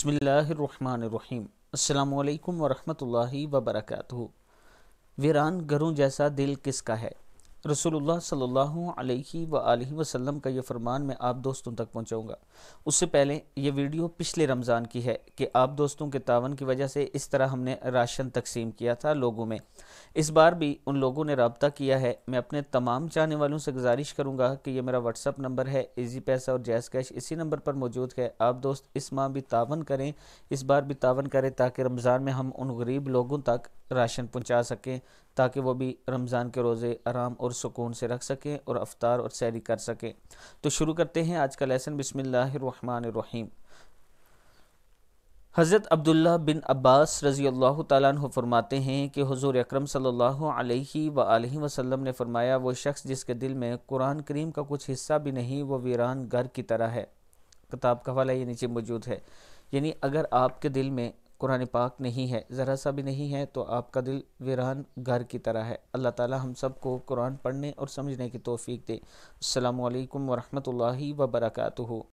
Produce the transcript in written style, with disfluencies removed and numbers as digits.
بسم اللہ الرحمن الرحیم۔ السلام علیکم ورحمۃ اللہ وبرکاتہ۔ ویران گھروں جیسا دل کس کا ہے؟ رسول اللہ صلی اللہ علیہ وآلہ وسلم کا یہ فرمان میں آپ دوستوں تک پہنچاؤں گا۔ اس سے پہلے یہ ویڈیو پچھلے رمضان کی ہے کہ آپ دوستوں کے تعاون کی وجہ سے اس طرح ہم نے راشن تقسیم کیا تھا لوگوں میں۔ اس بار بھی ان لوگوں نے رابطہ کیا ہے۔ میں اپنے تمام چاہنے والوں سے گزارش کروں گا کہ یہ میرا واٹس ایپ نمبر ہے، ایزی پیسہ اور جیز کیش اسی نمبر پر موجود ہے۔ آپ دوست اس ماہ بھی تعاون کریں، اس بار بھی تعاون کریں تاکہ رمضان میں ہم ان غریب لوگوں تک راشن پہنچا سکیں، تاکہ وہ بھی رمضان کے روزے آرام اور سکون سے رکھ سکیں اور افطار اور سحری کر سکیں۔ تو شروع کرتے ہیں آج کا لیسن۔ بسم اللہ الرحمن الرحیم۔ حضرت عبداللہ بن عباس رضی اللہ تعالیٰ عنہ فرماتے ہیں کہ حضور اکرم صلی اللہ علیہ وآلہ وسلم نے فرمایا، وہ شخص جس کے دل میں قرآن کریم کا کچھ حصہ بھی نہیں، وہ ویران گھر کی طرح ہے۔ کتاب کا حوالہ یہ نیچے موجود ہے۔ یعنی اگر آپ کے دل میں قرآن پاک نہیں ہے، ذرا سا بھی نہیں ہے، تو آپ کا دل ویران گھر کی طرح ہے۔ اللہ تعالی ہم سب کو قرآن پڑھنے اور سمجھنے کی توفیق دے۔ السلام علیکم ورحمۃ اللہ وبرکاتہ۔